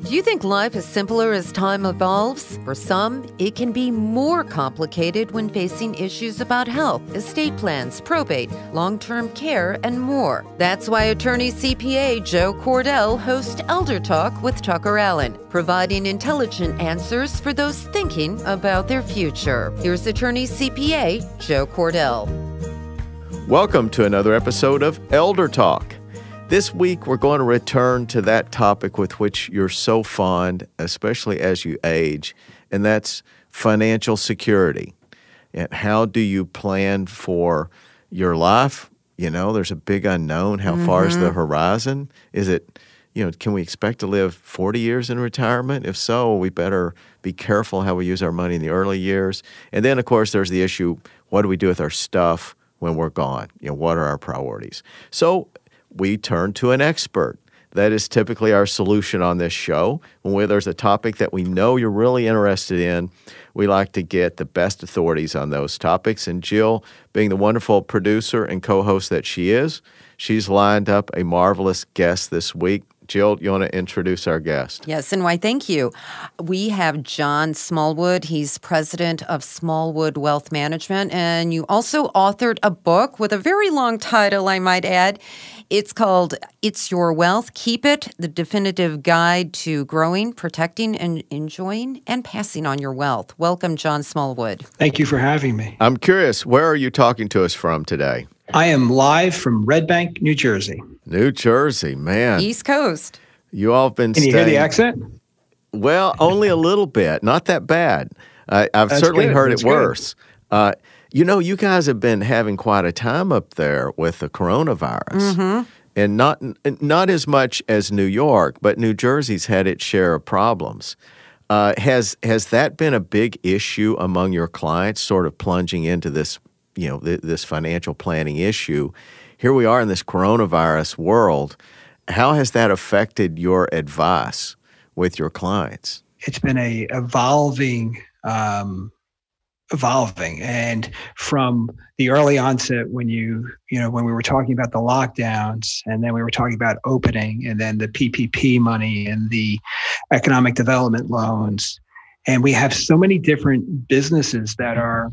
Do you think life is simpler as time evolves? For some, it can be more complicated when facing issues about health, estate plans, probate, long-term care, and more. That's why Attorney-CPA Joe Cordell hosts ElderTalk with TuckerAllen, providing intelligent answers for those thinking about their future. Here's Attorney-CPA Joe Cordell. Welcome to another episode of ElderTalk. This week, we're going to return to that topic with which you're so fond, especially as you age, and that's financial security. And how do you plan for your life? You know, there's a big unknown. How far is the horizon? Is it, can we expect to live 40 years in retirement? If so, we better be careful how we use our money in the early years. And then, of course, there's the issue, what do we do with our stuff when we're gone? What are our priorities? So we turn to an expert. That is typically our solution on this show. When there's a topic that we know you're really interested in, we like to get the best authorities on those topics. And Jill, being the wonderful producer and co-host that she is, she's lined up a marvelous guest this week. Jill, you want to introduce our guest? Yes, and why, thank you. We have John Smallwood. He's president of Smallwood Wealth Management, and you also authored a book with a very long title, I might add. It's called It's Your Wealth, Keep It, the definitive guide to growing, protecting, and enjoying, and passing on your wealth. Welcome, John Smallwood. Thank you for having me. I'm curious, where are you talking to us from today? I am live from Red Bank, New Jersey. New Jersey, man. East Coast. You all have been Can you hear the accent? Well, only a little bit. Not that bad. I've certainly heard it worse. You guys have been having quite a time up there with the coronavirus. And not as much as New York, but New Jersey's had its share of problems. Has that been a big issue among your clients, sort of plunging into this, this financial planning issue? Here we are in this coronavirus world. How has that affected your advice with your clients? It's been evolving. And from the early onset when when we were talking about the lockdowns, and then we were talking about opening, and then the PPP money and the economic development loans. And we have so many different businesses that are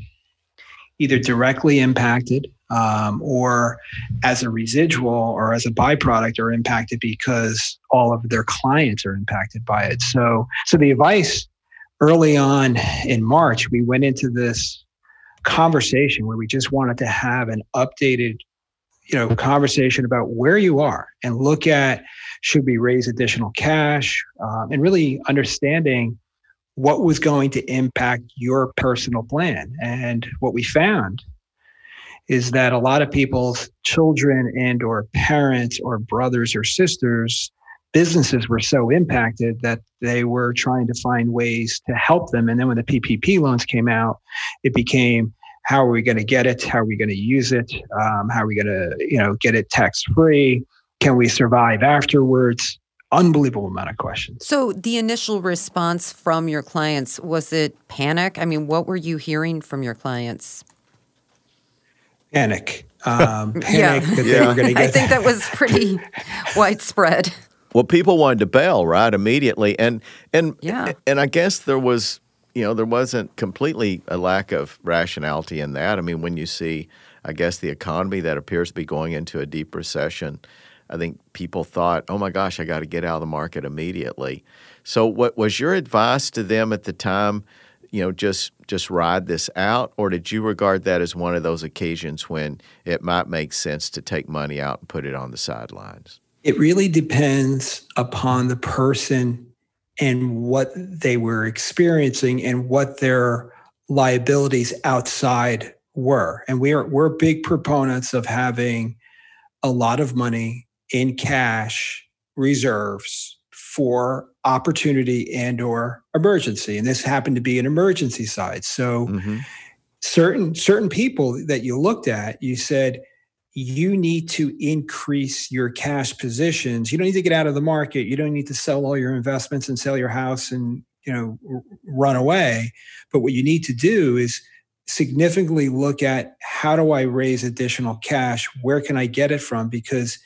either directly impacted or as a residual or as a byproduct are impacted because all of their clients are impacted by it. So the advice early on in March, we went into this conversation where we just wanted to have an updated, conversation about where you are and look at, should we raise additional cash, and really understanding what was going to impact your personal plan. And what we found is that a lot of people's children and or parents or brothers or sisters, businesses were so impacted that they were trying to find ways to help them. And then when the PPP loans came out, it became, how are we going to get it? How are we going to use it? How are we going to, get it tax-free? Can we survive afterwards? Unbelievable amount of questions. So the initial response from your clients, was it panic? I mean, what were you hearing from your clients? Panic. Panic that they were going to get. I think that was pretty widespread. Well, people wanted to bail, right, immediately. And I guess there was, there wasn't completely a lack of rationality in that. I mean, when you see, I guess, the economy that appears to be going into a deep recession, I think people thought, oh my gosh, I got to get out of the market immediately. So what was your advice to them at the time, just ride this out? Or did you regard that as one of those occasions when it might make sense to take money out and put it on the sidelines? It really depends upon the person and what they were experiencing and what their liabilities outside were. And we're big proponents of having a lot of money in cash reserves for opportunity and or emergency. And this happened to be an emergency side. So certain people that you looked at, you said, you need to increase your cash positions. You don't need to get out of the market. You don't need to sell all your investments and sell your house and, run away. But what you need to do is significantly look at, how do I raise additional cash? Where can I get it from? Because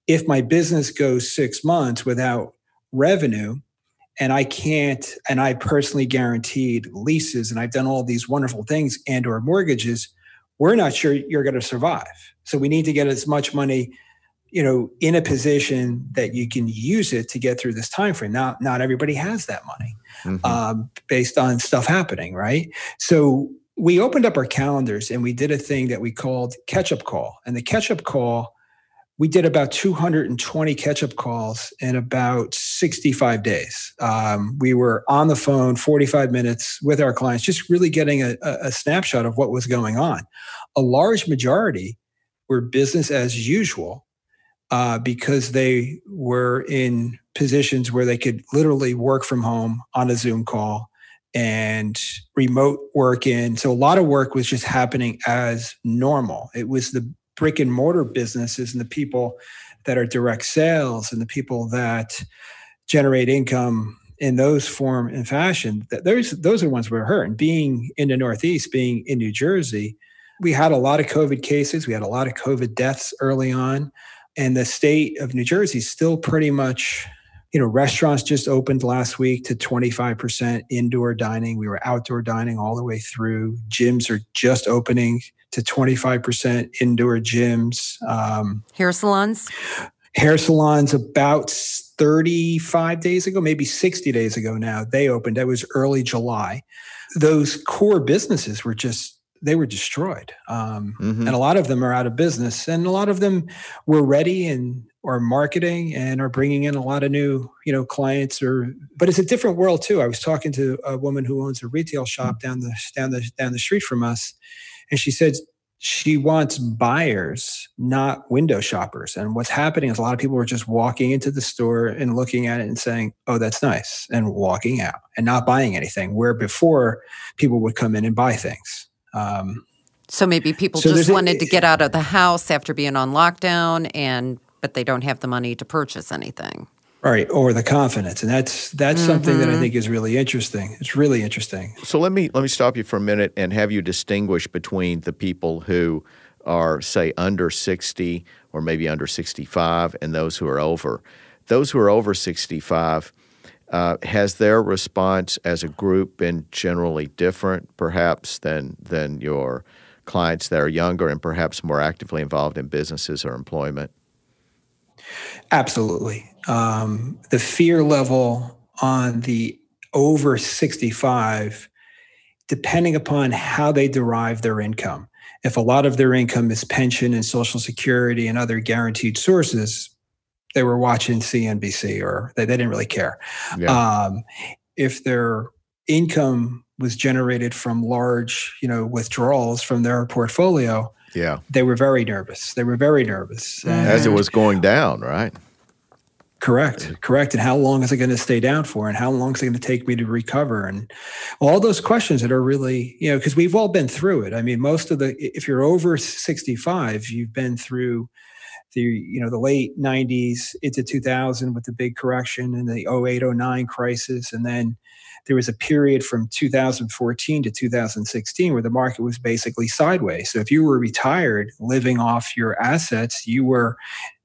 if my business goes 6 months without revenue and I personally guaranteed leases, and I've done all these wonderful things and or mortgages, we're not sure you're going to survive. So we need to get as much money, in a position that you can use it to get through this time frame. Now, not everybody has that money based on stuff happening, right? So we opened up our calendars and we did a thing that we called catch-up call. And the catch-up call, we did about 220 catch-up calls in about 65 days. We were on the phone 45 minutes with our clients, just really getting a snapshot of what was going on. A large majority were business as usual because they were in positions where they could literally work from home on a Zoom call and remote work in. So a lot of work was just happening as normal. It was the brick and mortar businesses and the people that are direct sales and the people that generate income in those form and fashion. Those are the ones we were hurt. And being in the Northeast, being in New Jersey, we had a lot of COVID cases. We had a lot of COVID deaths early on. And the state of New Jersey is still pretty much, restaurants just opened last week to 25% indoor dining. We were outdoor dining all the way through. Gyms are just opening to 25% indoor gyms. Hair salons? Hair salons about 35 days ago, maybe 60 days ago now, they opened. That was early July. Those core businesses were they were destroyed. And a lot of them are out of business. And a lot of them were ready and are marketing and are bringing in a lot of new, clients. But it's a different world too. I was talking to a woman who owns a retail shop down the street from us. And she said she wants buyers, not window shoppers. And what's happening is a lot of people are just walking into the store and looking at it and saying, oh, that's nice, and walking out and not buying anything, where before people would come in and buy things. So maybe people just wanted to get out of the house after being on lockdown, but they don't have the money to purchase anything. Right, or the confidence. And that's something that I think is really interesting. It's really interesting. So let me stop you for a minute and have you distinguish between the people who are, say, under 60 or maybe under 65 and those who are over. Those who are over 65, has their response as a group been generally different, perhaps, than your clients that are younger and perhaps more actively involved in businesses or employment? Absolutely. The fear level on the over 65, depending upon how they derive their income. If a lot of their income is pension and Social Security and other guaranteed sources, they were watching CNBC or they didn't really care. Yeah. If their income was generated from large, withdrawals from their portfolio, they were very nervous. As it was going down, right? Correct. And how long is it going to stay down for? And how long is it going to take me to recover? And all those questions that are really, because we've all been through it. I mean, if you're over 65, you've been through the late 90s into 2000 with the big correction and the 08-09 crisis. And then there was a period from 2014 to 2016 where the market was basically sideways. So if you were retired living off your assets, you were,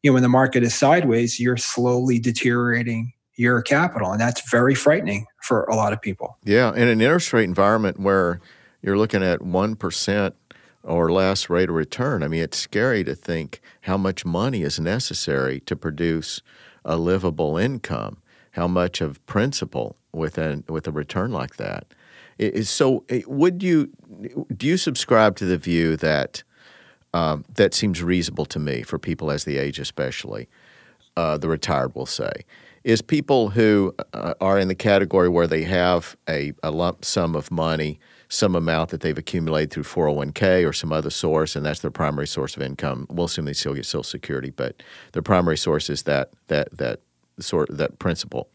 when the market is sideways, you're slowly deteriorating your capital. And that's very frightening for a lot of people. Yeah. In an interest rate environment where you're looking at 1% or less rate of return, I mean, it's scary to think how much money is necessary to produce a livable income, how much of principal with a return like that. So do you subscribe to the view that that seems reasonable to me for people as they age, especially the retired will say, is people who are in the category where they have a lump sum of money, some amount that they've accumulated through 401k or some other source, and that's their primary source of income. We'll assume they still get Social Security, but their primary source is that principal.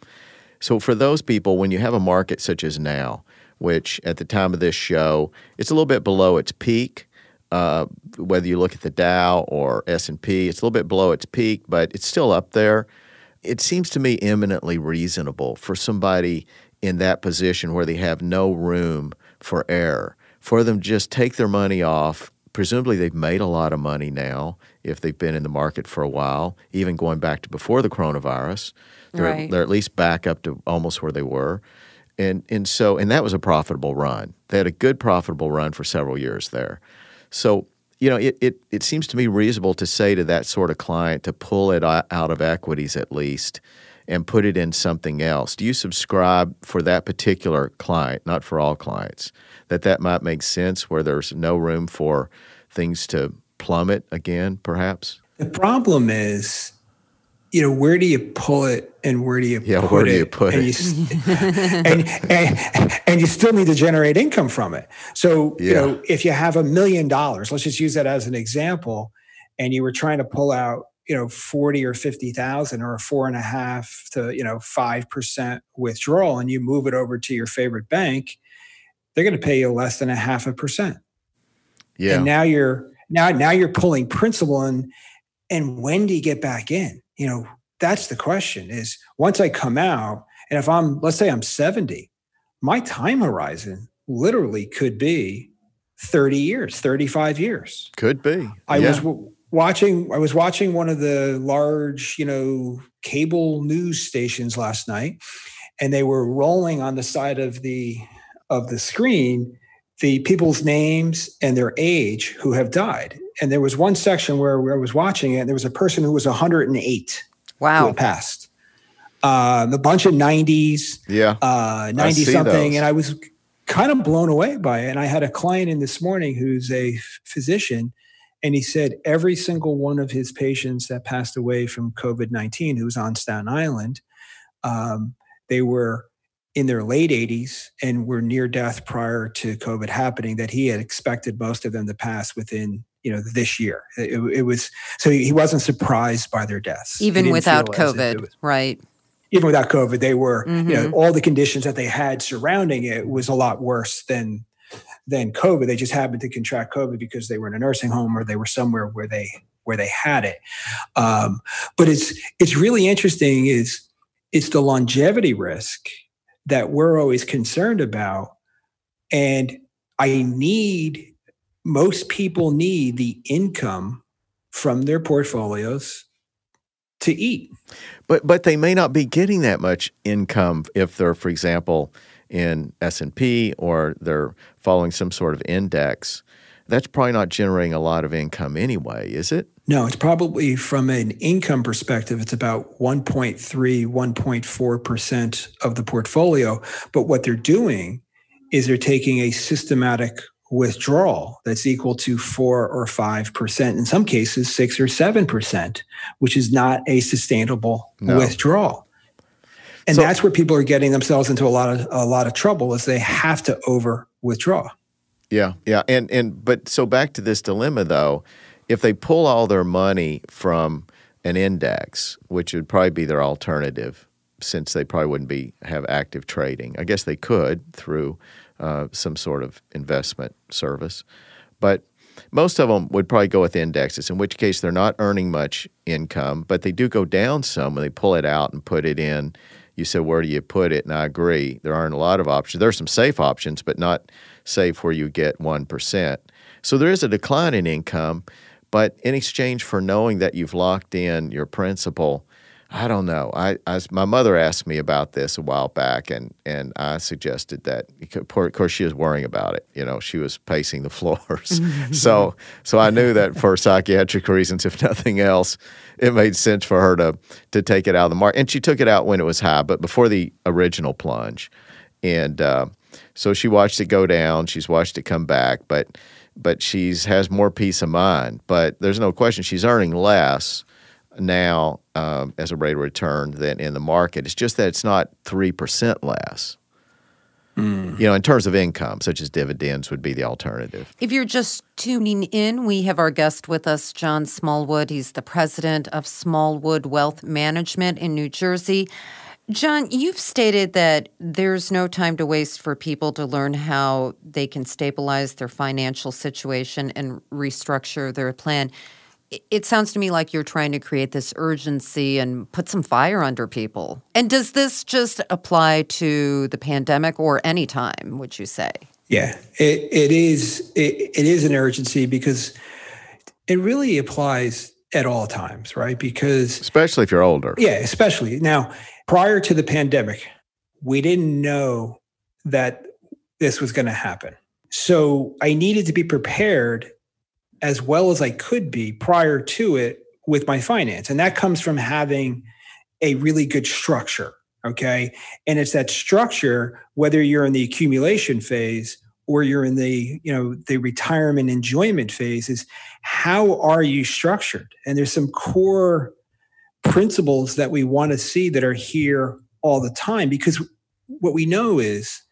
So for those people, when you have a market such as now, which at the time of this show, it's a little bit below its peak, whether you look at the Dow or S&P, it's a little bit below its peak, but it's still up there. It seems to me eminently reasonable for somebody in that position where they have no room for error, for them to just take their money off, presumably they've made a lot of money now if they've been in the market for a while, even going back to before the coronavirus. They're at least back up to almost where they were. And that was a profitable run. They had a good profitable run for several years there. So, it seems to me reasonable to say to that sort of client to pull it out of equities at least and put it in something else. Do you subscribe for that particular client, not for all clients, that might make sense where there's no room for things to plummet again, perhaps? The problem is, where do you pull it and where do you put it? Where do you put it? And you still need to generate income from it. So, if you have $1 million, let's just use that as an example, and you were trying to pull out, 40 or 50,000 or a 4.5 to 5% withdrawal, and you move it over to your favorite bank, they're going to pay you less than 0.5%. Yeah. And now you're pulling principal in, and when do you get back in? That's the question. Is once I come out, and let's say I'm 70, my time horizon literally could be 30 years, 35 years. Could be. I was watching one of the large, cable news stations last night, and they were rolling on the side of the screen the people's names and their age who have died. And there was one section where I was watching it, and there was a person who was 108. Wow. Who had passed. A bunch of 90s, 90-something, and I was kind of blown away by it. And I had a client in this morning who's a physician, and he said every single one of his patients that passed away from COVID-19 who was on Staten Island, they were in their late 80s and were near death prior to COVID happening, that he had expected most of them to pass within this year. It was, so he wasn't surprised by their deaths. Even without COVID, right? Even without COVID, they were, all the conditions that they had surrounding it was a lot worse than COVID. They just happened to contract COVID because they were in a nursing home or they were somewhere where they had it. But it's really interesting it's the longevity risk that we're always concerned about. And most people need the income from their portfolios to eat. But they may not be getting that much income if they're, for example, in S&P or they're following some sort of index. That's probably not generating a lot of income anyway, is it? No, it's probably, from an income perspective, it's about 1.3, 1.4% of the portfolio. But what they're doing is they're taking a systematic withdrawal that's equal to 4 or 5%, in some cases 6 or 7%, which is not a sustainable withdrawal. And that's where people are getting themselves into a lot of trouble, is they have to over withdraw. Yeah. But so back to this dilemma though, if they pull all their money from an index, which would probably be their alternative, since they probably wouldn't have active trading. I guess they could through some sort of investment service. But most of them would probably go with indexes, in which case they're not earning much income, but they do go down some when they pull it out and put it in. You said, where do you put it? And I agree. There aren't a lot of options. There are some safe options, but not safe where you get 1%. So there is a decline in income, but in exchange for knowing that you've locked in your principal, I don't know. My mother asked me about this a while back, and I suggested that. Of course, she was worrying about it. She was pacing the floors. So I knew that for psychiatric reasons, if nothing else, it made sense for her to take it out of the market. And she took it out when it was high, but before the original plunge. And so she watched it go down. She's watched it come back, but she has more peace of mind. But there's no question she's earning less now as a rate of return than in the market. It's just that it's not 3% less. In terms of income, such as dividends would be the alternative. If you're just tuning in, we have our guest with us, John Smallwood. He's the president of Smallwood Wealth Management in New Jersey. John, you've stated that there's no time to waste for people to learn how they can stabilize their financial situation and restructure their plan. It sounds to me like you're trying to create this urgency and put some fire under people. And does this just apply to the pandemic or any time, would you say? Yeah, it is an urgency because it really applies at all times, right? Because especially if you're older. Yeah, especially. Now, prior to the pandemic, we didn't know that this was going to happen. So I needed to be prepared as well as I could be prior to it with my finance. And that comes from having a really good structure. Okay. And it's that structure, whether you're in the accumulation phase or you're in the, the retirement enjoyment phase, is how are you structured? And there's some core principles that we want to see that are here all the time, because what we know is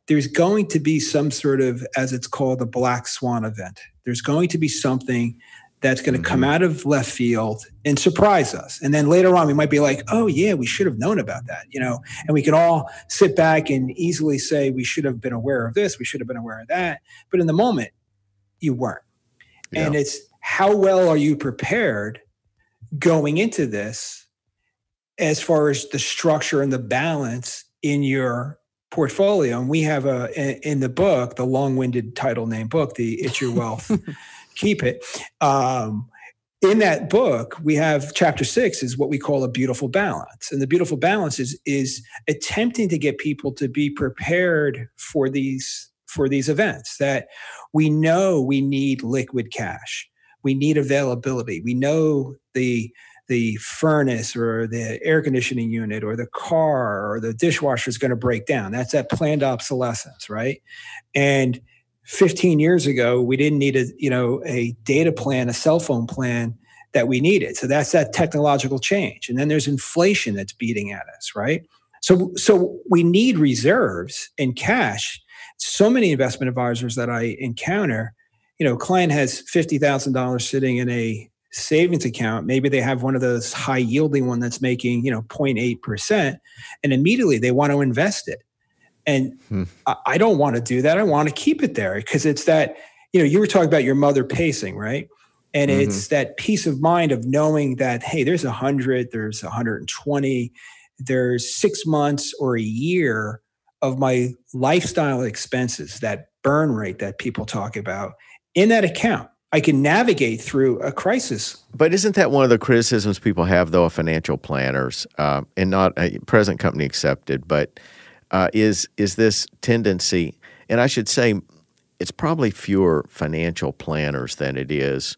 there's going to be some sort of, as it's called, a black swan event. There's going to be something that's going to come out of left field and surprise us. And then later on, we might be like, oh yeah, we should have known about that, and we can all sit back and easily say, we should have been aware of this, we should have been aware of that. But in the moment, you weren't. Yeah. And it's how well are you prepared going into this as far as the structure and the balance in your portfolio. And we have in the book, the long-winded title name book, the It's Your Wealth, Keep It. In that book, we have chapter 6 is what we call a beautiful balance. And the beautiful balance is attempting to get people to be prepared for these events, that we know we need liquid cash. We need availability. We know the furnace or the air conditioning unit or the car or the dishwasher is going to break down. That's that planned obsolescence, right? And 15 years ago, we didn't need a data plan, a cell phone plan that we needed. So that's that technological change. And then there's inflation that's beating at us, right? So we need reserves and cash. So many investment advisors that I encounter, client has $50,000 sitting in a savings account. Maybe they have one of those high yielding one that's making, 0.8%, and immediately they want to invest it. And I don't want to do that. I want to keep it there because it's that, you were talking about your mother pacing, right? And it's that peace of mind of knowing that, hey, there's 100, there's 120, there's 6 months or a year of my lifestyle expenses, that burn rate that people talk about in that account. I can navigate through a crisis. But isn't that one of the criticisms people have, though, of financial planners, and not a present company accepted, but is this tendency, and I should say it's probably fewer financial planners than it is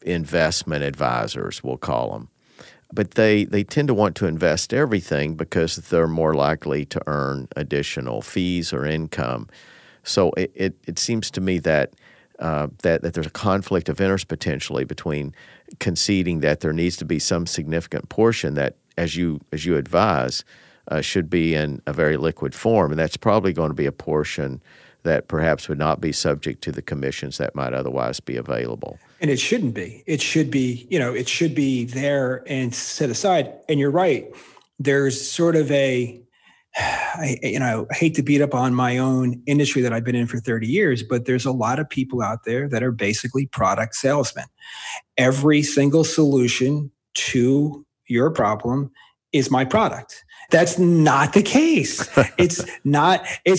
investment advisors, we'll call them. But they tend to want to invest everything because they're more likely to earn additional fees or income. So it seems to me that that there's a conflict of interest potentially between conceding that there needs to be some significant portion that, as you advise, should be in a very liquid form, and that's probably going to be a portion that perhaps would not be subject to the commissions that might otherwise be available. And it shouldn't be. It should be, it should be there and set aside. And you're right. There's sort of I hate to beat up on my own industry that I've been in for 30 years, but there's a lot of people out there that are basically product salesmen. Every single solution to your problem is my product. That's not the case. It's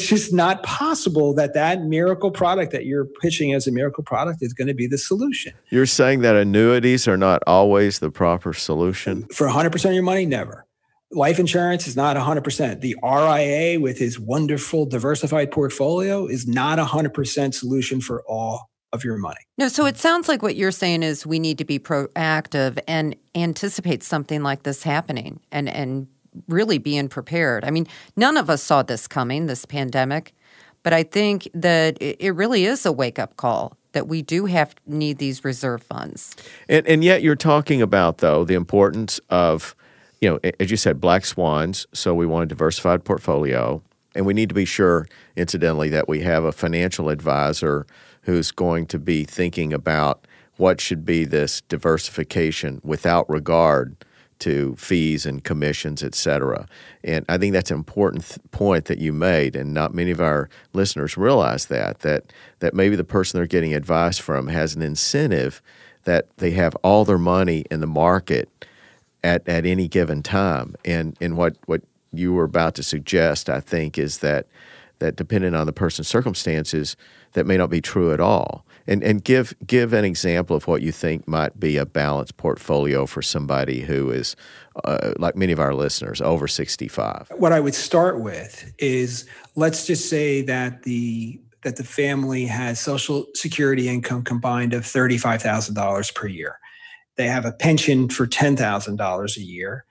just not possible that miracle product that you're pitching as a miracle product is going to be the solution. You're saying that annuities are not always the proper solution? For 100% of your money, never. Life insurance is not 100%. The RIA with his wonderful diversified portfolio is not 100% solution for all of your money. No, so it sounds like what you're saying is we need to be proactive and anticipate something like this happening and really being prepared. I mean, none of us saw this coming, this pandemic, but I think that it really is a wake-up call that we do need these reserve funds. And yet you're talking about, though, the importance of, as you said, black swans, so we want a diversified portfolio, and we need to be sure, incidentally, that we have a financial advisor who's going to be thinking about what should be this diversification without regard to fees and commissions, et cetera. And I think that's an important point that you made, and not many of our listeners realize that maybe the person they're getting advice from has an incentive that they have all their money in the market at any given time. And what you were about to suggest, I think, is that that depending on the person's circumstances, that may not be true at all. And give an example of what you think might be a balanced portfolio for somebody who is, like many of our listeners, over 65. What I would start with is, let's just say that the family has Social Security income combined of $35,000 per year. They have a pension for $10,000 a year,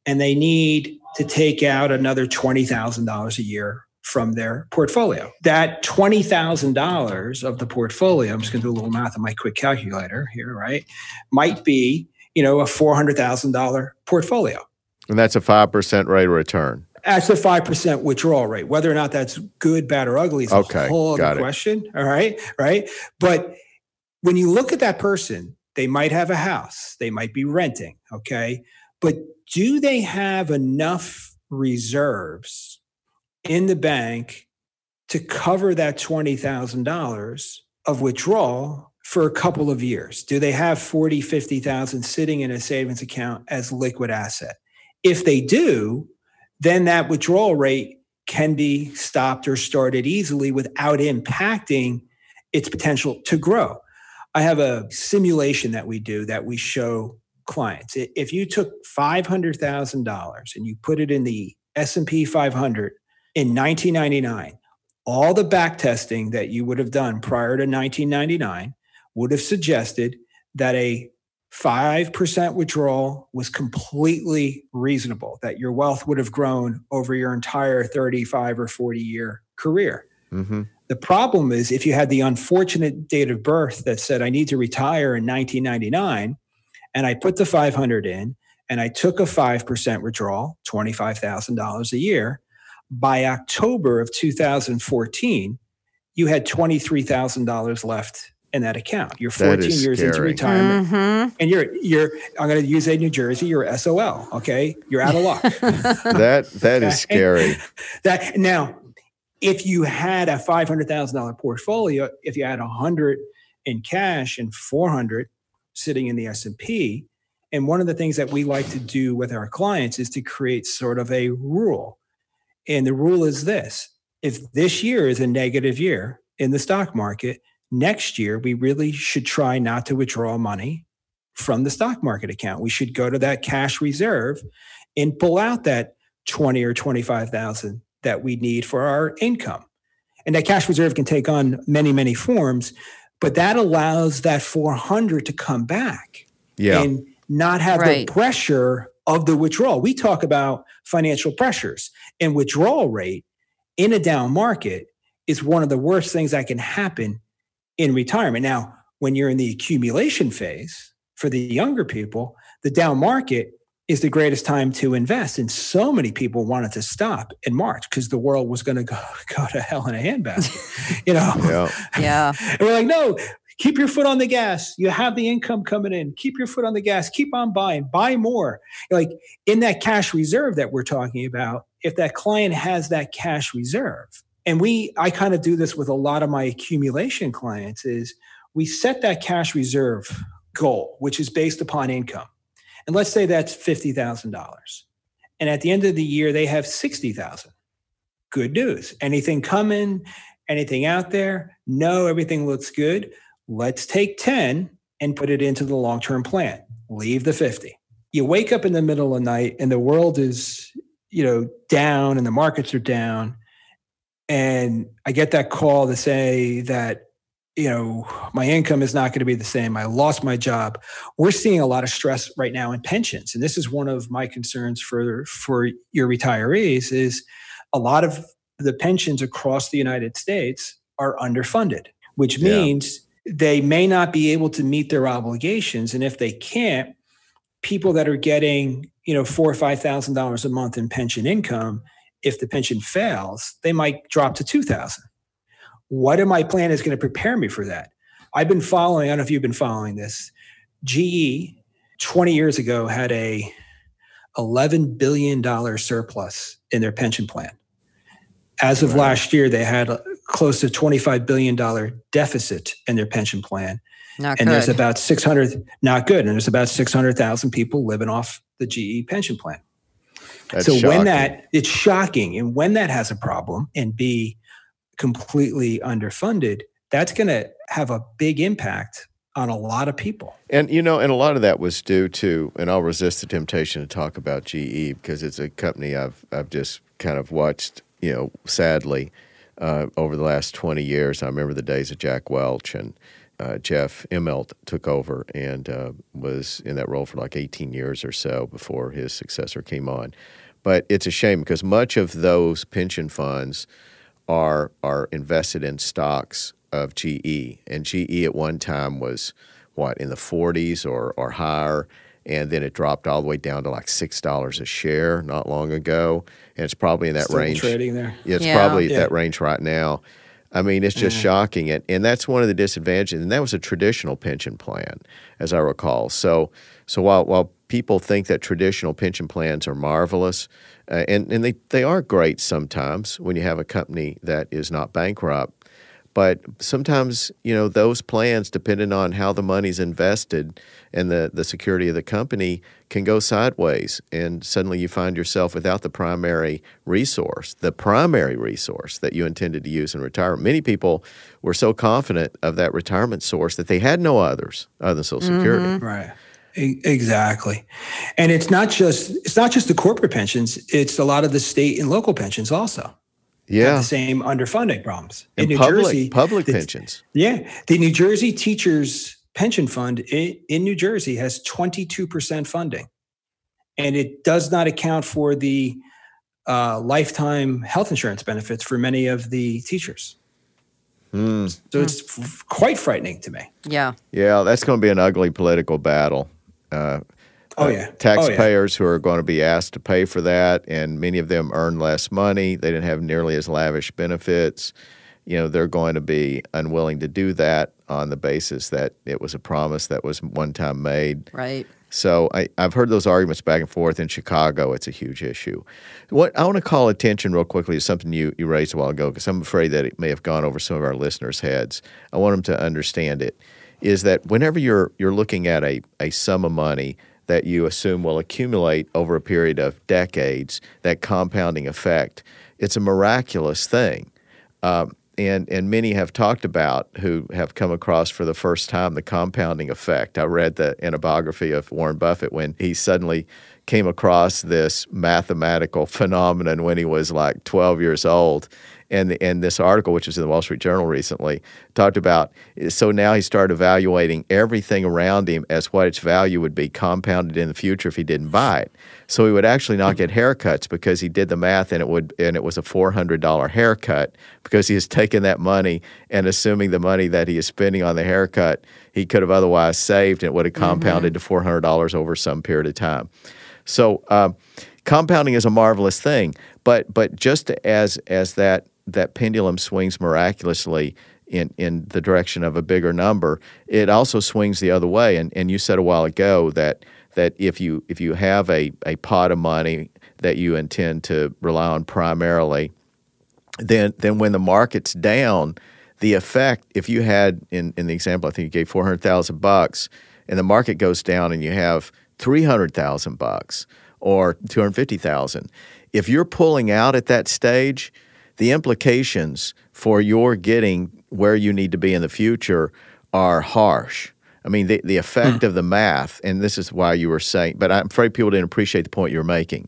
and they need to take out another $20,000 a year from their portfolio. That $20,000 of the portfolio, I'm just going to do a little math on my quick calculator here, right? Might be, a $400,000 portfolio. And that's a 5% rate of return. That's a 5% withdrawal rate. Whether or not that's good, bad, or ugly is a whole other question. All right. Right. But when you look at that person, they might have a house. They might be renting. Okay. But do they have enough reserves in the bank to cover that $20,000 of withdrawal for a couple of years? Do they have $40,000, $50,000 sitting in a savings account as liquid asset? If they do, then that withdrawal rate can be stopped or started easily without impacting its potential to grow. I have a simulation that we do that we show clients. If you took $500,000 and you put it in the S&P 500 in 1999, all the back testing that you would have done prior to 1999 would have suggested that a 5% withdrawal was completely reasonable, that your wealth would have grown over your entire 35 or 40-year career. Mm-hmm. The problem is if you had the unfortunate date of birth that said, I need to retire in 1999, and I put the 500 in, and I took a 5% withdrawal, $25,000 a year, by October of 2014, you had $23,000 left in that account. You're 14 years into retirement, and you're. I'm going to use a New Jersey. You're SOL. Okay, you're out of luck. that is scary. Now, if you had a $500,000 portfolio, if you had 100 in cash and 400 sitting in the S&P, and one of the things that we like to do with our clients is to create sort of a rule. And the rule is this: if this year is a negative year in the stock market, next year we really should try not to withdraw money from the stock market account. We should go to that cash reserve and pull out that 20 or 25,000 that we need for our income. And that cash reserve can take on many, many forms, but that allows that 400 to come back and not have the pressure of the withdrawal. We talk about financial pressures, and withdrawal rate in a down market is one of the worst things that can happen in retirement. Now, when you're in the accumulation phase, for the younger people, the down market is the greatest time to invest. And so many people wanted to stop in March because the world was going to go to hell in a handbasket, Yeah. And we're like, no, keep your foot on the gas. You have the income coming in. Keep your foot on the gas. Keep on buying. Buy more. Like in that cash reserve that we're talking about, if that client has that cash reserve, and I kind of do this with a lot of my accumulation clients, is we set that cash reserve goal, which is based upon income. And let's say that's $50,000. And at the end of the year, they have $60,000. Good news. Anything coming? Anything out there? No, everything looks good. Let's take 10 and put it into the long-term plan. Leave the 50. You wake up in the middle of the night and the world is, down and the markets are down. And I get that call to say that, my income is not going to be the same. I lost my job. We're seeing a lot of stress right now in pensions. And this is one of my concerns for your retirees is a lot of the pensions across the United States are underfunded, which means they may not be able to meet their obligations. And if they can't, people that are getting, $4,000 or $5,000 a month in pension income, if the pension fails, they might drop to $2,000. What in my plan is going to prepare me for that? I've been following, I don't know if you've been following this. GE 20 years ago had a $11 billion surplus in their pension plan. As of last year, they had close to $25 billion deficit in their pension plan. There's about 600,000 people living off the GE pension plan. That's so shocking. it's shocking. And when that has a problem and be completely underfunded, that's going to have a big impact on a lot of people. And, and a lot of that was due to, and I'll resist the temptation to talk about GE because it's a company I've just kind of watched, sadly, over the last 20 years. I remember the days of Jack Welch and Jeff Immelt took over and was in that role for like 18 years or so before his successor came on. But it's a shame because much of those pension funds are invested in stocks of GE, and GE at one time was in the 40s or higher, and then it dropped all the way down to like $6 a share not long ago, and it's probably in that Still range. Trading there. Yeah, it's probably at that range right now. I mean, it's just shocking, and that's one of the disadvantages. And that was a traditional pension plan, as I recall. So while people think that traditional pension plans are marvelous, and they are great sometimes when you have a company that is not bankrupt. But sometimes, those plans, depending on how the money's invested and the security of the company, can go sideways. And suddenly you find yourself without the primary resource that you intended to use in retirement. Many people were so confident of that retirement source that they had no others other than Social Security. Right. Exactly. And it's not just the corporate pensions, it's a lot of the state and local pensions also. Yeah. Have the same underfunding problems. In New Jersey, public pensions. Yeah. The New Jersey Teachers Pension Fund in New Jersey has 22% funding. And it does not account for the lifetime health insurance benefits for many of the teachers. So it's quite frightening to me. Yeah. Yeah, that's going to be an ugly political battle. Taxpayers who are going to be asked to pay for that, and many of them earn less money. They didn't have nearly as lavish benefits. They're going to be unwilling to do that on the basis that it was a promise that was one time made. Right. So I've heard those arguments back and forth. In Chicago, it's a huge issue. What I want to call attention real quickly to something you raised a while ago, because I'm afraid that it may have gone over some of our listeners' heads. I want them to understand it, is that whenever you're looking at a sum of money that you assume will accumulate over a period of decades, that compounding effect, it's a miraculous thing. And many have talked about who have come across for the first time the compounding effect. I read in a biography of Warren Buffett when he suddenly came across this mathematical phenomenon when he was like 12 years old. And this article, which was in the Wall Street Journal recently, talked about, so now he started evaluating everything around him as what its value would be compounded in the future if he didn't buy it. So he would actually not get haircuts because he did the math, and it was a $400 haircut because he has taken that money and assuming the money that he is spending on the haircut he could have otherwise saved, and it would have compounded to $400 over some period of time. So compounding is a marvelous thing, but just as that pendulum swings miraculously in the direction of a bigger number, it also swings the other way. And you said a while ago that if you have a pot of money that you intend to rely on primarily, then when the market's down, the effect, if you had in the example I think you gave $400,000 and the market goes down and you have $300,000 or $250,000, if you're pulling out at that stage, the implications for your getting where you need to be in the future are harsh. I mean, the effect of the math, and this is why you were saying, but I'm afraid people didn't appreciate the point you were making.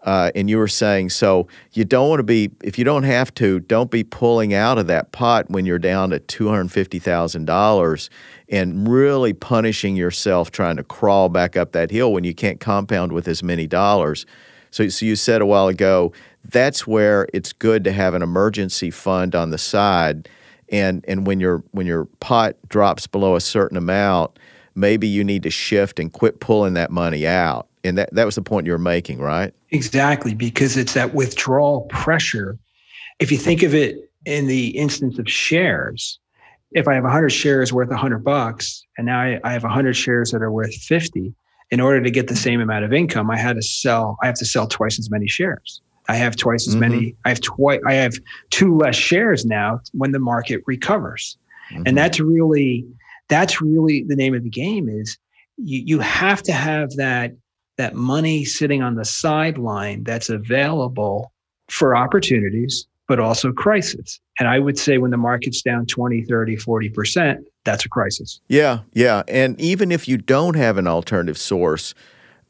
And you were saying, so you don't want to be, if you don't have to, don't be pulling out of that pot when you're down to $250,000 and really punishing yourself trying to crawl back up that hill when you can't compound with as many dollars. So you said a while ago, that's where it's good to have an emergency fund on the side. And when your pot drops below a certain amount, maybe you need to shift and quit pulling that money out. And that was the point you were making, right? Exactly, because it's that withdrawal pressure. If you think of it in the instance of shares, if I have 100 shares worth $100 and now I have 100 shares that are worth 50, in order to get the same amount of income, I have to sell twice as many shares. I have twice as many. I have two less shares now when the market recovers. And that's really the name of the game is you have to have that that money sitting on the sideline that's available for opportunities, but also crisis. And I would say when the market's down 20, 30, 40%, that's a crisis. Yeah. And even if you don't have an alternative source,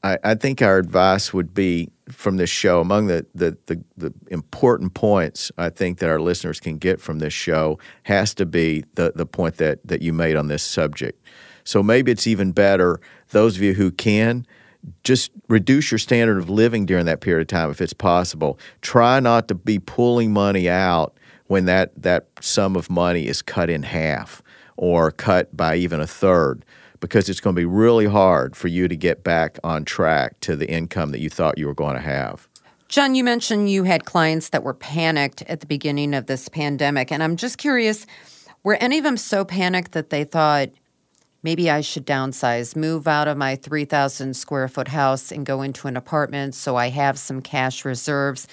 I think our advice would be from this show, among the important points I think that our listeners can get from this show has to be the point that you made on this subject. So maybe it's even better, those of you who can, just reduce your standard of living during that period of time if it's possible. Try not to be pulling money out when that sum of money is cut in half or cut by even a third, because it's going to be really hard for you to get back on track to the income that you thought you were going to have. John, you mentioned you had clients that were panicked at the beginning of this pandemic, and I'm just curious, were any of them so panicked that they thought, maybe I should downsize, move out of my 3,000 square foot house and go into an apartment so I have some cash reserves?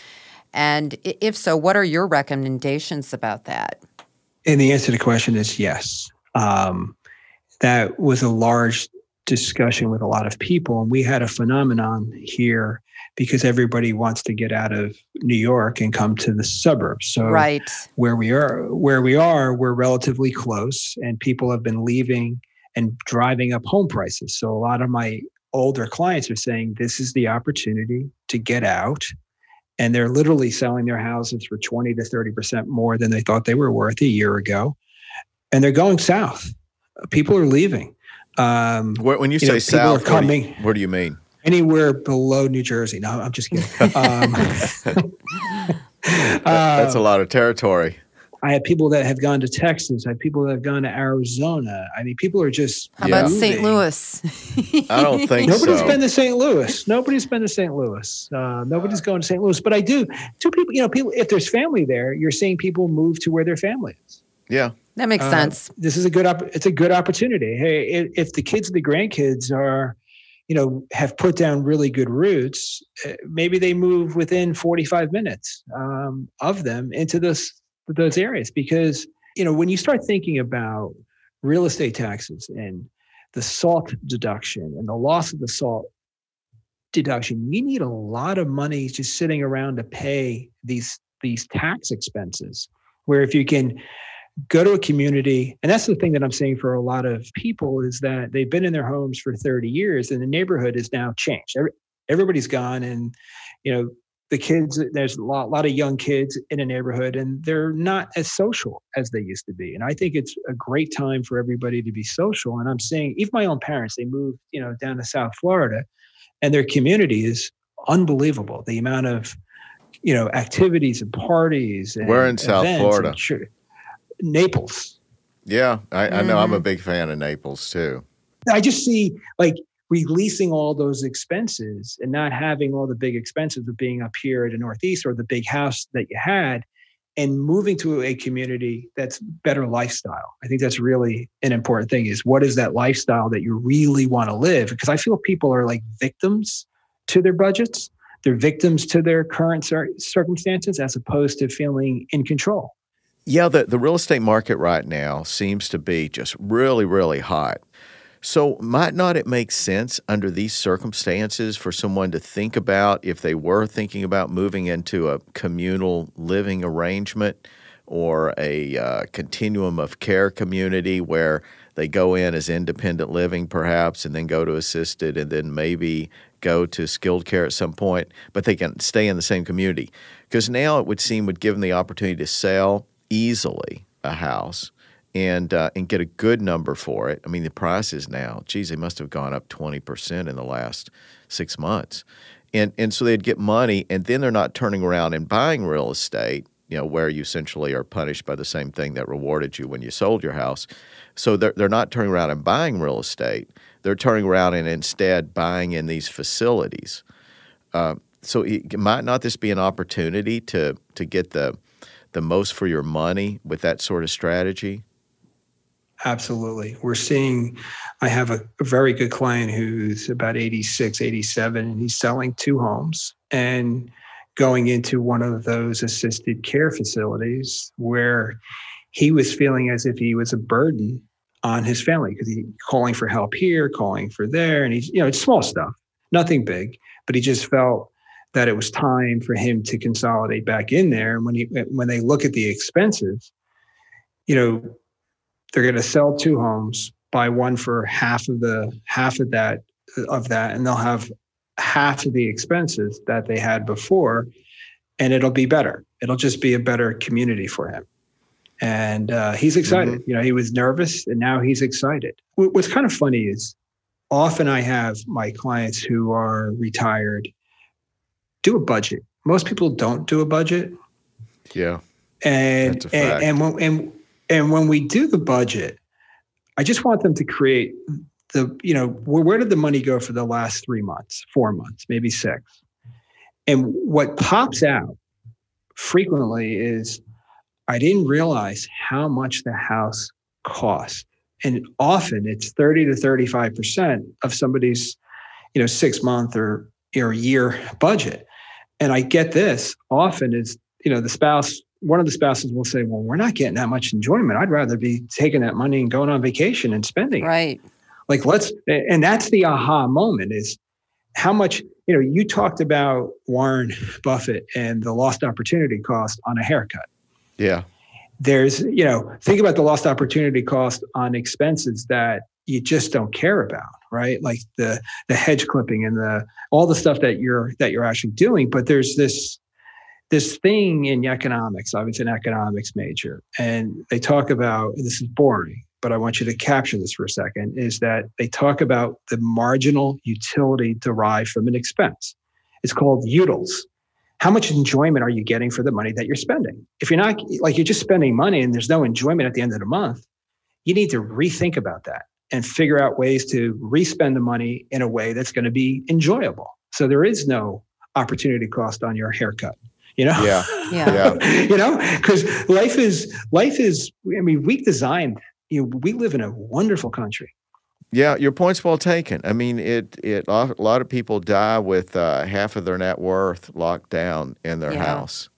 And if so, what are your recommendations about that? And the answer to the question is yes. That was a large discussion with a lot of people. And we had a phenomenon here because everybody wants to get out of New York and come to the suburbs. So right. where we are, we're relatively close, and people have been leaving and driving up home prices. So a lot of my older clients are saying this is the opportunity to get out. And they're literally selling their houses for 20 to 30% more than they thought they were worth a year ago. And they're going south. People are leaving. When you say south, what do you mean? Anywhere below New Jersey. No, I'm just kidding. That's a lot of territory. I have people that have gone to Texas. I have people that have gone to Arizona. I mean, people are just How about St. Louis? I don't think Nobody's so. been to St. Louis. Nobody's been to St. Louis. Nobody's going to St. Louis. But I do. Two people, people, if there's family there, you're seeing people move to where their family is. Yeah. That makes sense. This is it's a good opportunity. Hey, if the kids and the grandkids are, have put down really good roots, maybe they move within 45 minutes of them into those areas. Because, when you start thinking about real estate taxes and the SALT deduction and the loss of the SALT deduction, you need a lot of money just sitting around to pay these tax expenses. Where if you can go to a community, and that's the thing that I'm saying for a lot of people, is that they've been in their homes for 30 years and the neighborhood is now changed. Everybody's gone, and the kids, there's a lot of young kids in a neighborhood, and they're not as social as they used to be. And I think it's a great time for everybody to be social. And I'm saying, even my own parents, they moved down to South Florida, and their community is unbelievable. The amount of activities and parties. And we're in South Florida. Naples. Yeah, I know. I'm a big fan of Naples too. I just see releasing all those expenses and not having all the big expenses of being up here in the Northeast or the big house that you had, and moving to a community that's better lifestyle. I think that's really an important thing, is what is that lifestyle that you really want to live? Because I feel people are like victims to their budgets. They're victims to their current circumstances as opposed to feeling in control. Yeah, the real estate market right now seems to be just really, really hot. So might not it make sense under these circumstances for someone to think about, if they were thinking about moving into a communal living arrangement or a continuum of care community where they go in as independent living perhaps and then go to assisted and then maybe go to skilled care at some point, but they can stay in the same community? Because now it would seem would give them the opportunity to sell easily a house and get a good number for it. I mean, the prices now, geez, they must have gone up 20% in the last 6 months. And so they'd get money, and then they're not turning around and buying real estate, where you essentially are punished by the same thing that rewarded you when you sold your house. So they're not turning around and buying real estate. They're turning around and instead buying in these facilities. So might not this be an opportunity to get the most for your money with that sort of strategy? Absolutely. We're seeing, I have a very good client who's about 86, 87, and he's selling 2 homes and going into one of those assisted care facilities where he was feeling as if he was a burden on his family because he's calling for help here, calling for there. And he's, it's small stuff, nothing big, but he just felt that it was time for him to consolidate back in there. And when they look at the expenses, they're going to sell 2 homes, buy one for half of that, and they'll have half of the expenses that they had before, and it'll be better. It'll just be a better community for him. And he's excited. He was nervous, and now he's excited. What's kind of funny is often I have my clients who are retired do a budget. Most people don't do a budget. Yeah. And that's a fact. And when we do the budget, I just want them to create where did the money go for the last 3 months, 4 months, maybe 6? And what pops out frequently is, I didn't realize how much the house cost. And often it's 30 to 35% of somebody's, 6-month or year budget. And I get this often is, one of the spouses will say, well, we're not getting that much enjoyment. I'd rather be taking that money and going on vacation and spending it. Right. And that's the aha moment is how much, you talked about Warren Buffett and the lost opportunity cost on a haircut. Yeah. There's, think about the lost opportunity cost on expenses that you just don't care about, right? Like the hedge clipping and all the stuff that you're actually doing. But there's this thing in economics. I was an economics major, and they talk about, this is boring, but I want you to capture this for a second, is that they talk about the marginal utility derived from an expense. It's called utils. How much enjoyment are you getting for the money that you're spending? If you're not, you're just spending money and there's no enjoyment at the end of the month, you need to rethink about that and figure out ways to respend the money in a way that's going to be enjoyable. So there is no opportunity cost on your haircut. Yeah. Because life is, we designed, we live in a wonderful country. Yeah, your point's well taken. I mean, a lot of people die with half of their net worth locked down in their house.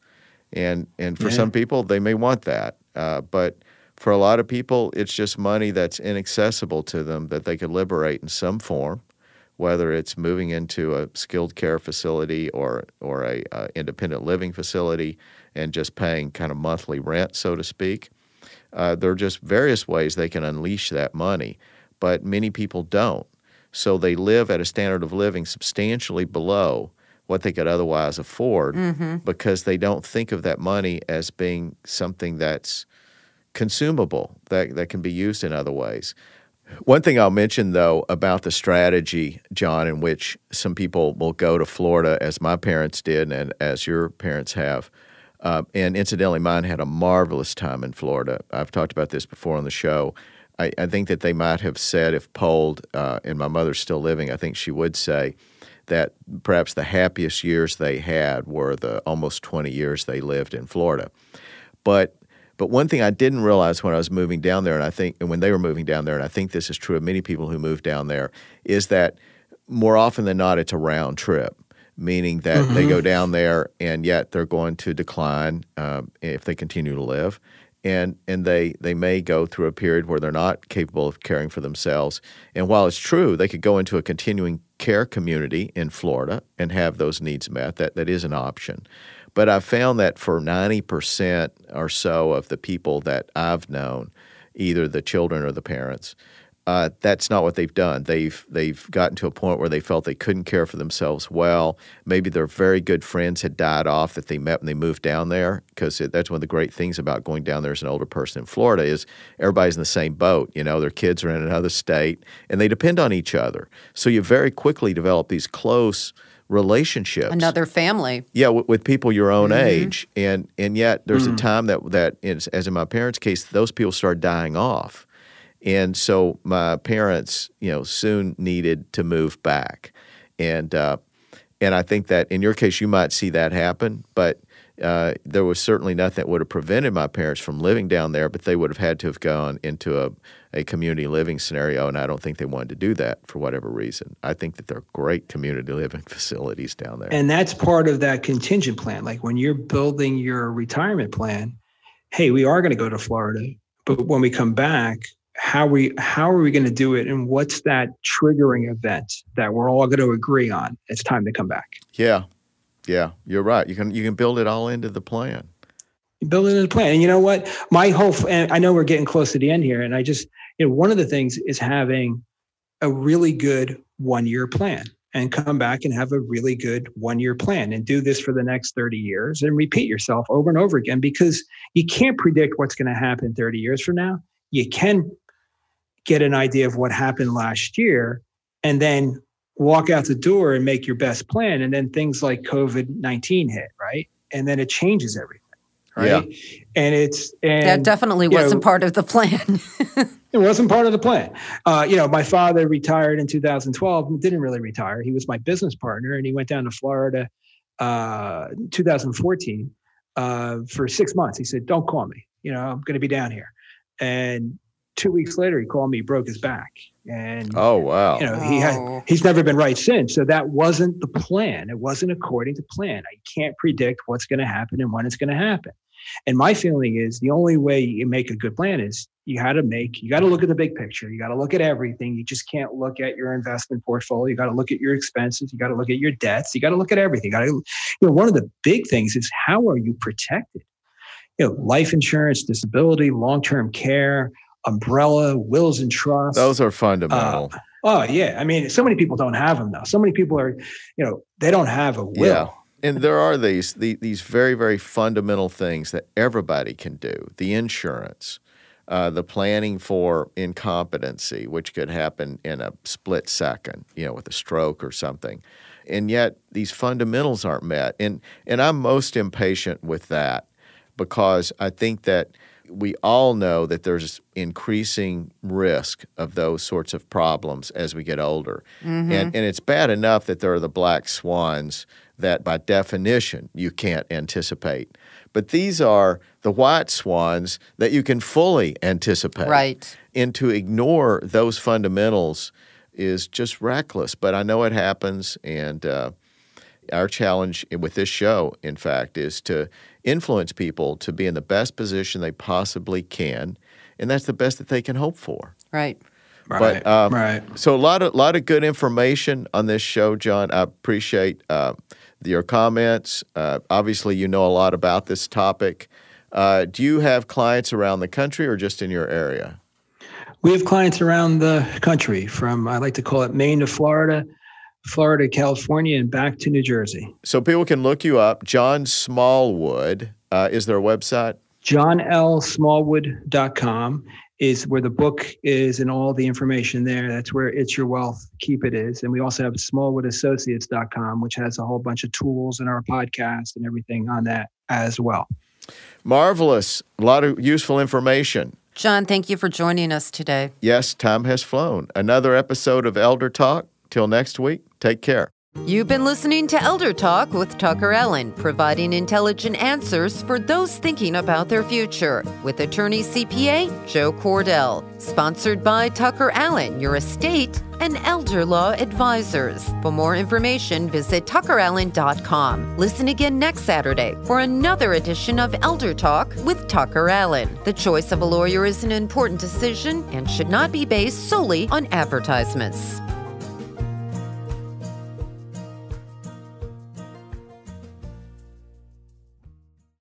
And for some people, they may want that. But for a lot of people, it's just money that's inaccessible to them that they could liberate in some form, whether it's moving into a skilled care facility or a independent living facility and just paying kind of monthly rent, so to speak. There are just various ways they can unleash that money, but many people don't. So they live at a standard of living substantially below what they could otherwise afford because they don't think of that money as being something that's consumable, that can be used in other ways. One thing I'll mention, though, about the strategy, John, in which some people will go to Florida, as my parents did and as your parents have, and incidentally, mine had a marvelous time in Florida. I've talked about this before on the show. I think that they might have said, if polled, and my mother's still living, I think she would say that perhaps the happiest years they had were the almost 20 years they lived in Florida. But one thing I didn't realize when I was moving down there, and when they were moving down there, and I think this is true of many people who move down there, is that more often than not, it's a round trip, meaning that they go down there and yet they're going to decline if they continue to live. And they may go through a period where they're not capable of caring for themselves. And while it's true, they could go into a continuing care community in Florida and have those needs met. That is an option. But I've found that for 90% or so of the people that I've known, either the children or the parents, that's not what they've done. They've gotten to a point where they felt they couldn't care for themselves well. Maybe their very good friends had died off that they met when they moved down there, because that's one of the great things about going down there as an older person in Florida is everybody's in the same boat. Their kids are in another state, and they depend on each other. So you very quickly develop these close relationships. Another family. Yeah, with people your own age. And yet there's a time that is, as in my parents' case, those people started dying off. And so my parents, soon needed to move back. And I think that in your case, you might see that happen, but there was certainly nothing that would have prevented my parents from living down there, but they would have had to have gone into a community living scenario, and I don't think they wanted to do that for whatever reason. I think that there are great community living facilities down there. And that's part of that contingent plan. Like when you're building your retirement plan, hey, we are going to go to Florida, but when we come back, how are we going to do it, and what's that triggering event that we're all going to agree on? It's time to come back. Yeah, you're right. You can build it all into the plan. You build it into the plan, and you know what? My whole, and I know we're getting close to the end here, and I just, one of the things is having a really good 1-year plan, and come back and have a really good 1-year plan, and do this for the next 30 years, and repeat yourself over and over again, because you can't predict what's going to happen 30 years from now. You can get an idea of what happened last year, and then walk out the door and make your best plan. And then things like COVID-19 hit, right? And then it changes everything, right? Yeah. And that definitely wasn't part of the plan. It wasn't part of the plan. My father retired in 2012, didn't really retire. He was my business partner, and he went down to Florida in 2014 for 6 months. He said, "Don't call me. I'm going to be down here." And 2 weeks later, he called me, broke his back. And oh, wow. He's never been right since. So that wasn't the plan. It wasn't according to plan. I can't predict what's going to happen and when it's going to happen. And my feeling is the only way you make a good plan is you got to look at the big picture. You got to look at everything. You just can't look at your investment portfolio. You got to look at your expenses. You got to look at your debts. You got to look at everything. One of the big things is, how are you protected? Life insurance, disability, long-term care, umbrella, wills and trusts. Those are fundamental. Yeah. I mean, so many people don't have them now. So many people are, they don't have a will. Yeah. And there are these very, very fundamental things that everybody can do. The insurance, the planning for incompetency, which could happen in a split second, with a stroke or something. And yet these fundamentals aren't met. And I'm most impatient with that, because I think that we all know that there's increasing risk of those sorts of problems as we get older. Mm-hmm. And it's bad enough that there are the black swans that by definition you can't anticipate. But these are the white swans that you can fully anticipate. Right. And to ignore those fundamentals is just reckless. But I know it happens, and our challenge with this show, in fact, is to influence people to be in the best position they possibly can, and that's the best that they can hope for. Right. But, right. So a lot of good information on this show, John. I appreciate your comments. Obviously, you know a lot about this topic. Do you have clients around the country or just in your area? We have clients around the country, from, I like to call it, Maine to Florida, California, and back to New Jersey. So people can look you up. John Smallwood. Is there a website? JohnLSmallwood.com is where the book is, and all the information there. That's where It's Your Wealth, Keep It is. And we also have SmallwoodAssociates.com, which has a whole bunch of tools in our podcast and everything on that as well. Marvelous. A lot of useful information. John, thank you for joining us today. Yes, time has flown. Another episode of Elder Talk. Till next week, take care. You've been listening to Elder Talk with TuckerAllen, providing intelligent answers for those thinking about their future, with Attorney-CPA Joe Cordell. Sponsored by TuckerAllen, your estate and elder law advisors. For more information, visit TuckerAllen.com. Listen again next Saturday for another edition of Elder Talk with TuckerAllen. The choice of a lawyer is an important decision and should not be based solely on advertisements.